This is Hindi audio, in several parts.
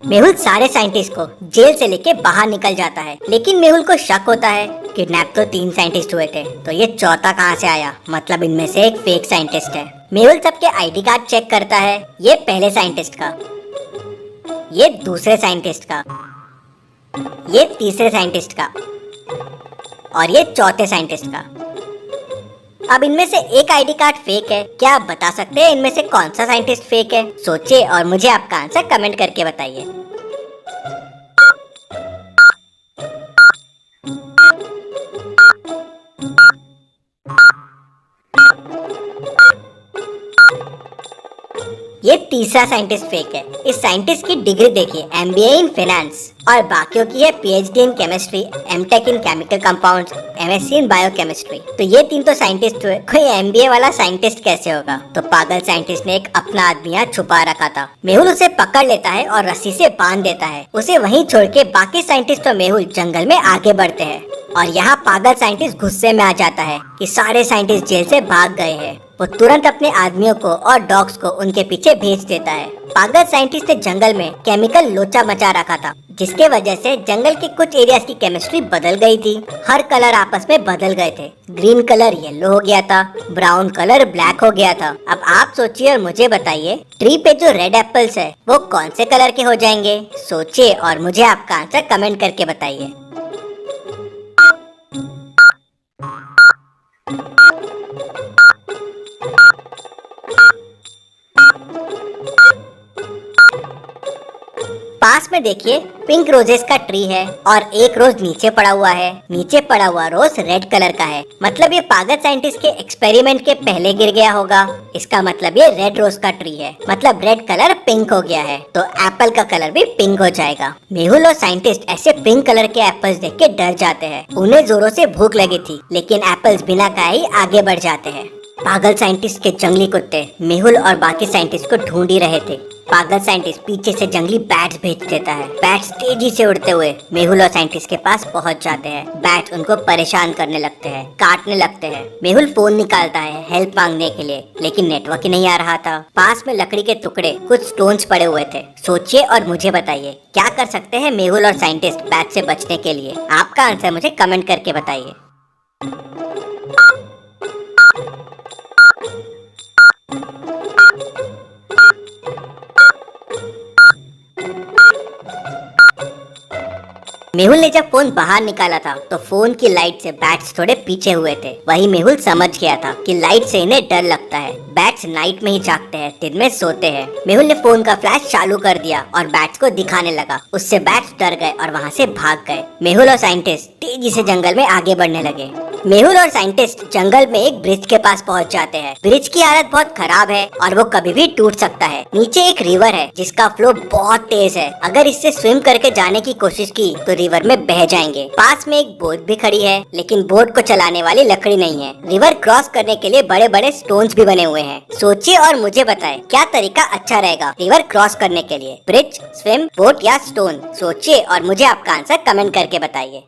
मेहुल सारे साइंटिस्ट को जेल से लेके बाहर निकल जाता है, लेकिन मेहुल को शक होता है। किडनैप तो 3 साइंटिस्ट हुए थे, तो ये चौथा कहाँ से आया? मतलब इनमें से एक फेक साइंटिस्ट है। मेहुल सबके आईडी कार्ड चेक करता है, ये पहले साइंटिस्ट का, ये दूसरे साइंटिस्ट का, ये तीसरे साइंटिस्ट का और ये चौथे साइंटिस्ट का। अब इनमें से एक आईडी कार्ड फेक है। क्या आप बता सकते हैं इनमें से कौन सा साइंटिस्ट फेक है? सोचिए और मुझे आपका आंसर कमेंट करके बताइए। ये तीसरा साइंटिस्ट फेक है। इस साइंटिस्ट की डिग्री देखिए, एमबीए इन फाइनेंस, और बाकियों की है PhD in chemistry, MTech in chemical compounds, MSc in biochemistry. तो ये 3 तो साइंटिस्ट हुए, कोई एमबीए वाला साइंटिस्ट कैसे होगा? तो पागल साइंटिस्ट ने एक अपना आदमी यहाँ छुपा रखा था। मेहुल उसे पकड़ लेता है और रस्सी से बांध देता है। उसे वहीं छोड़ के बाकी साइंटिस्ट और मेहुल जंगल में आगे बढ़ते हैं। और यहाँ पागल साइंटिस्ट गुस्से में आ जाता है कि सारे साइंटिस्ट जेल से भाग गए हैं। वो तुरंत अपने आदमियों को और डॉग्स को उनके पीछे भेज देता है। पागल साइंटिस्ट ने जंगल में केमिकल लोचा मचा रखा था, जिसके वजह से जंगल के कुछ एरियाज की केमिस्ट्री बदल गई थी। हर कलर आपस में बदल गए थे। ग्रीन कलर येलो हो गया था, ब्राउन कलर ब्लैक हो गया था। अब आप सोचिए और मुझे बताइए, ट्री पे जो रेड एप्पल्स है वो कौन से कलर के हो जाएंगे? सोचिए और मुझे आपका आंसर कमेंट करके बताइए। पास में देखिए, पिंक रोजेस का ट्री है और एक रोज नीचे पड़ा हुआ है। नीचे पड़ा हुआ रोज रेड कलर का है। मतलब ये पागल साइंटिस्ट के एक्सपेरिमेंट के पहले गिर गया होगा। इसका मतलब ये रेड रोज का ट्री है, मतलब रेड कलर पिंक हो गया है, तो एप्पल का कलर भी पिंक हो जाएगा। मेहुल और साइंटिस्ट ऐसे पिंक कलर के एप्पल्स देख के डर जाते हैं। उन्हें जोरों से भूख लगी थी, लेकिन एप्पल्स बिना खाए ही आगे बढ़ जाते हैं। पागल साइंटिस्ट के जंगली कुत्ते मेहुल और बाकी साइंटिस्ट को ढूंढ ही रहे थे। पागल साइंटिस्ट पीछे से जंगली बैट्स भेज देता है। बैट्स तेजी से उड़ते हुए मेहुल और साइंटिस्ट के पास पहुंच जाते हैं। बैट्स उनको परेशान करने लगते हैं, काटने लगते हैं। मेहुल फोन निकालता है हेल्प मांगने के लिए, लेकिन नेटवर्क ही नहीं आ रहा था। पास में लकड़ी के टुकड़े, कुछ स्टोन्स पड़े हुए थे। सोचिए और मुझे बताइए, क्या कर सकते हैं मेहुल और साइंटिस्ट बैट से बचने के लिए? आपका आंसर मुझे कमेंट करके बताइए। मेहुल ने जब फोन बाहर निकाला था तो फोन की लाइट से बैट्स थोड़े पीछे हुए थे। वही मेहुल समझ गया था कि लाइट से इन्हें डर लगता है। बैट्स नाइट में ही जागते हैं, दिन में सोते हैं। मेहुल ने फोन का फ्लैश चालू कर दिया और बैट्स को दिखाने लगा। उससे बैट्स डर गए और वहाँ से भाग गए। मेहुल और साइंटिस्ट तेजी से जंगल में आगे बढ़ने लगे। मेहुल और साइंटिस्ट जंगल में एक ब्रिज के पास पहुंच जाते हैं। ब्रिज की हालत बहुत खराब है और वो कभी भी टूट सकता है। नीचे एक रिवर है जिसका फ्लो बहुत तेज है। अगर इससे स्विम करके जाने की कोशिश की तो रिवर में बह जाएंगे। पास में एक बोट भी खड़ी है, लेकिन बोट को चलाने वाली लकड़ी नहीं है। रिवर क्रॉस करने के लिए बड़े बड़े स्टोन्स भी बने हुए हैं। सोचिए और मुझे बताएं, क्या तरीका अच्छा रहेगा रिवर क्रॉस करने के लिए? ब्रिज, स्विम, बोट या स्टोन? सोचिए और मुझे आपका आंसर कमेंट करके बताइए।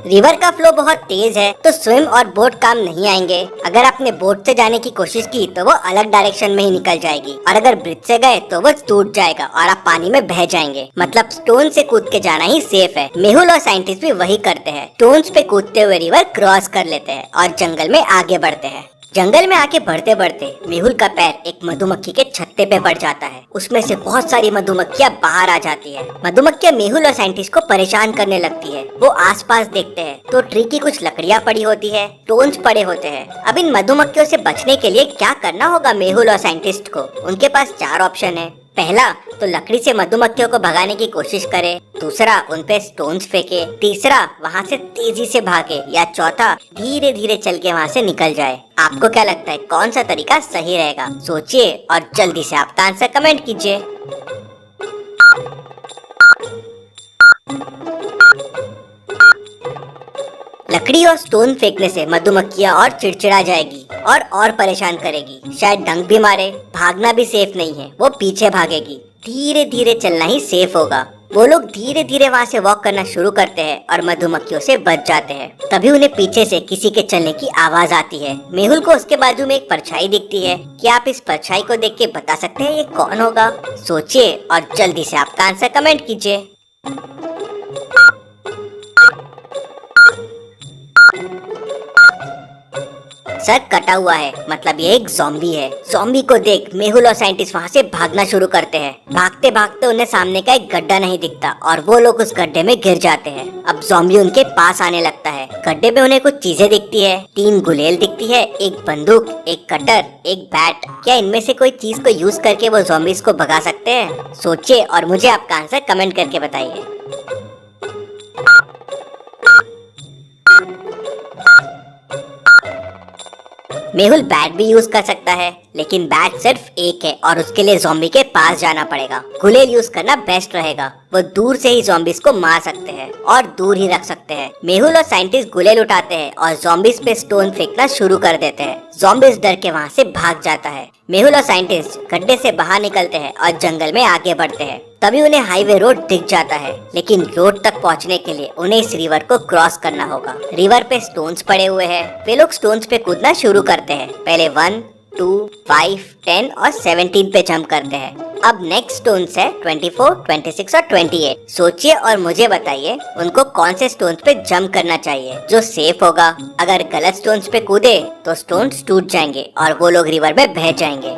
रिवर का फ्लो बहुत तेज है, तो स्विम और बोट काम नहीं आएंगे। अगर आपने बोट से जाने की कोशिश की तो वो अलग डायरेक्शन में ही निकल जाएगी, और अगर ब्रिज से गए तो वो टूट जाएगा और आप पानी में बह जाएंगे। मतलब स्टोन से कूद के जाना ही सेफ है। मेहुल और साइंटिस्ट भी वही करते हैं। स्टोन्स पे कूदते हुए रिवर क्रॉस कर लेते हैं और जंगल में आगे बढ़ते हैं। जंगल में आगे बढ़ते बढ़ते मेहुल का पैर एक मधुमक्खी के छत्ते पे पड़ जाता है। उसमें से बहुत सारी मधुमक्खियां बाहर आ जाती है। मधुमक्खियां मेहुल और साइंटिस्ट को परेशान करने लगती है। वो आसपास देखते हैं तो ट्री की कुछ लकड़ियां पड़ी होती है, स्टोन्स पड़े होते हैं। अब इन मधुमक्खियों से बचने के लिए क्या करना होगा मेहुल और साइंटिस्ट को? उनके पास 4 ऑप्शन है। पहला तो लकड़ी से मधुमक्खियों को भगाने की कोशिश करे। दूसरा, उन पे स्टोन्स फेंके। तीसरा, वहाँ से तेजी से भागे। या चौथा, धीरे धीरे चल के वहाँ से निकल जाए। आपको क्या लगता है कौन सा तरीका सही रहेगा? सोचिए और जल्दी से आपका आंसर कमेंट कीजिए। लकड़ी और स्टोन फेंकने से मधुमक्खियाँ और चिड़चिड़ा जाएगी और परेशान करेगी। शायद डंक भी मारे। भागना भी सेफ नहीं है, वो पीछे भागेगी। धीरे धीरे चलना ही सेफ होगा। वो लोग धीरे धीरे वहाँ से वॉक करना शुरू करते हैं और मधुमक्खियों से बच जाते हैं। तभी उन्हें पीछे से किसी के चलने की आवाज आती है। मेहुल को उसके बाजू में एक परछाई दिखती है। क्या आप इस परछाई को देख के बता सकते हैं ये कौन होगा? सोचिए और जल्दी से आपका आंसर कमेंट कीजिए। सर कटा हुआ है, मतलब ये एक ज़ॉम्बी है। ज़ॉम्बी को देख मेहुल और साइंटिस्ट वहाँ से भागना शुरू करते हैं। भागते भागते उन्हें सामने का एक गड्ढा नहीं दिखता और वो लोग उस गड्ढे में गिर जाते हैं। अब ज़ॉम्बी उनके पास आने लगता है। गड्ढे में उन्हें कुछ चीजें दिखती है। 3 गुलेल दिखती है, एक बंदूक, एक कटर, एक बैट। क्या इनमें से कोई चीज को यूज करके वो ज़ॉम्बीज को भगा सकते हैं? सोचिए और मुझे आपका आंसर कमेंट करके बताइए। मेहुल बैट भी यूज कर सकता है, लेकिन बैट सिर्फ एक है और उसके लिए ज़ॉम्बी के पास जाना पड़ेगा। गुलेल यूज करना बेस्ट रहेगा। वो दूर से ही ज़ॉम्बीज को मार सकते हैं और दूर ही रख सकते हैं। मेहुल और साइंटिस्ट गुलेल उठाते हैं और ज़ॉम्बीज पे स्टोन फेंकना शुरू कर देते हैं। ज़ॉम्बीज डर के वहाँ से भाग जाता है। मेहुल और साइंटिस्ट गड्ढे से बाहर निकलते हैं और जंगल में आगे बढ़ते हैं। तभी उन्हें हाईवे रोड दिख जाता है, लेकिन रोड तक पहुंचने के लिए उन्हें इस रिवर को क्रॉस करना होगा। रिवर पे स्टोन्स पड़े हुए हैं। वे लोग स्टोन्स पे कूदना शुरू करते हैं। पहले 1, 2, 5, 10 और 17 पे जंप करते हैं। अब नेक्स्ट स्टोन्स है 24, 26 और 28। सोचिए और मुझे बताइए उनको कौन से स्टोन्स पे जंप करना चाहिए जो सेफ होगा। अगर गलत स्टोन्स पे कूदे तो स्टोन्स टूट जाएंगे और वो लोग रिवर में बह जाएंगे।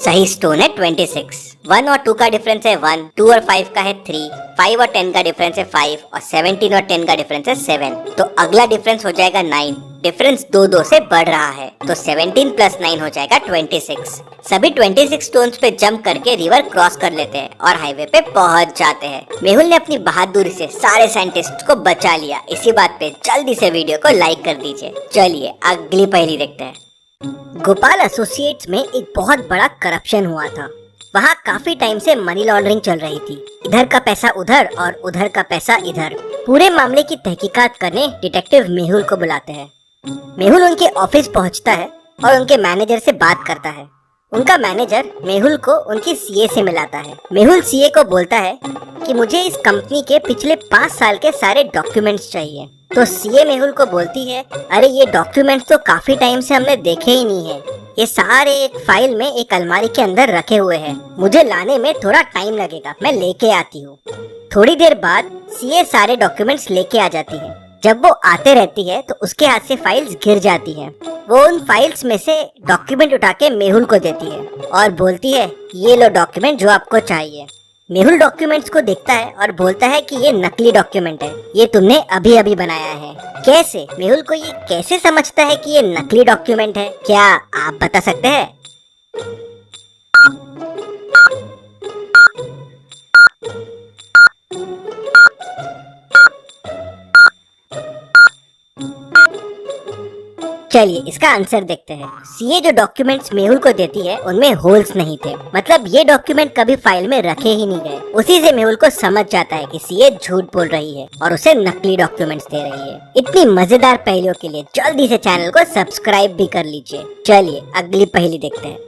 सही स्टोन है 26। 1 और 2 का डिफरेंस है 1, 2 और 5 का है 3, 5 और 10 का डिफरेंस है 5 और 17 और 10 का डिफरेंस है 7। तो अगला डिफरेंस हो जाएगा 9। डिफरेंस 2-2 से बढ़ रहा है, तो 17 + 9 हो जाएगा 26। सभी 26 स्टोन्स पे जंप करके रिवर क्रॉस कर लेते हैं और हाईवे पे पहुंच जाते हैं। मेहुल ने अपनी बहादुरी से सारे साइंटिस्ट को बचा लिया। इसी बात पे जल्दी से वीडियो को लाइक कर दीजिए। चलिए अगली पहेली देखते हैं। गोपाल एसोसिएट्स में एक बहुत बड़ा करप्शन हुआ था। वहाँ काफी टाइम से मनी लॉन्ड्रिंग चल रही थी। इधर का पैसा उधर और उधर का पैसा इधर। पूरे मामले की तहकीकात करने डिटेक्टिव मेहुल को बुलाते हैं। मेहुल उनके ऑफिस पहुँचता है और उनके मैनेजर से बात करता है। उनका मैनेजर मेहुल को उनकी सीए से मिलाता है। मेहुल सीए को बोलता है कि मुझे इस कंपनी के पिछले 5 साल के सारे डॉक्यूमेंट्स चाहिए। तो सीए मेहुल को बोलती है, अरे ये डॉक्यूमेंट्स तो काफी टाइम से हमने देखे ही नहीं है। ये सारे एक फाइल में एक अलमारी के अंदर रखे हुए हैं। मुझे लाने में थोड़ा टाइम लगेगा, मैं लेके आती हूँ। थोड़ी देर बाद सीए सारे डॉक्यूमेंट्स लेके आ जाती है। जब वो आते रहती है तो उसके हाथ से फाइल्स गिर जाती हैं। वो उन फाइल्स में से डॉक्यूमेंट उठा के मेहुल को देती है और बोलती है, ये लो डॉक्यूमेंट जो आपको चाहिए। मेहुल डॉक्यूमेंट्स को देखता है और बोलता है कि ये नकली डॉक्यूमेंट है, ये तुमने अभी अभी बनाया है। कैसे? मेहुल को ये कैसे समझता है कि ये नकली डॉक्यूमेंट है? क्या आप बता सकते हैं? चलिए इसका आंसर देखते हैं। सीए जो डॉक्यूमेंट्स मेहुल को देती है उनमें होल्स नहीं थे, मतलब ये डॉक्यूमेंट कभी फाइल में रखे ही नहीं गए। उसी से मेहुल को समझ जाता है कि सीए झूठ बोल रही है और उसे नकली डॉक्यूमेंट्स दे रही है। इतनी मजेदार पहेलियों के लिए जल्दी से चैनल को सब्सक्राइब भी कर लीजिए। चलिए अगली पहेली देखते हैं।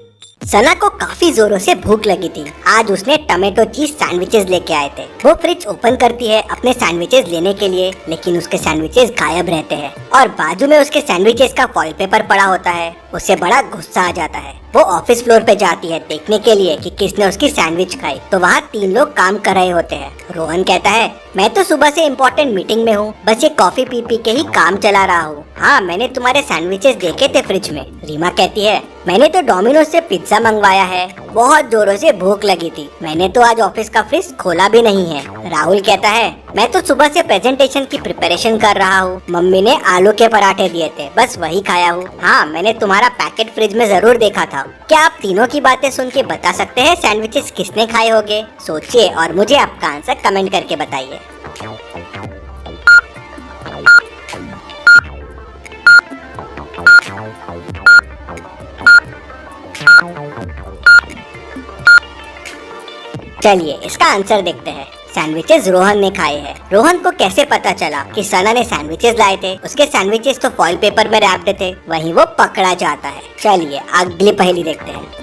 सना को काफी जोरों से भूख लगी थी। आज उसने टमेटो चीज सैंडविचेस लेके आए थे। वो फ्रिज ओपन करती है अपने सैंडविचेस लेने के लिए, लेकिन उसके सैंडविचेस गायब रहते हैं और बाजू में उसके सैंडविचेस का फॉइल पेपर पड़ा होता है। उसे बड़ा गुस्सा आ जाता है। वो ऑफिस फ्लोर पे जाती है देखने के लिए कि किसने उसकी सैंडविच खाई। तो वहाँ 3 लोग काम कर रहे होते हैं। रोहन कहता है, मैं तो सुबह से इम्पोर्टेंट मीटिंग में हूँ, बस ये कॉफी पी पी के ही काम चला रहा हूँ। हाँ, मैंने तुम्हारे सैंडविचेस देखे थे फ्रिज में। रीमा कहती है, मैंने तो डोमिनोज से पिज्जा मंगवाया है, बहुत जोरों से भूख लगी थी, मैंने तो आज ऑफिस का फ्रिज खोला भी नहीं है। राहुल कहता है, मैं तो सुबह से प्रेजेंटेशन की प्रिपरेशन कर रहा हूँ, मम्मी ने आलू के पराठे दिए थे, बस वही खाया हूँ। हाँ, मैंने तुम्हारा पैकेट फ्रिज में जरूर देखा था। क्या आप तीनों की बातें सुन के बता सकते हैं सैंडविचेस किसने खाए होंगे? सोचिए और मुझे आपका आंसर कमेंट करके बताइए। चलिए इसका आंसर देखते हैं। सैंडविचेस रोहन ने खाए हैं। रोहन को कैसे पता चला कि सना ने सैंडविचेस लाए थे? उसके सैंडविचेस तो फॉइल पेपर में रैप्ड थे। वहीं वो पकड़ा जाता है। चलिए अगली पहेली देखते हैं।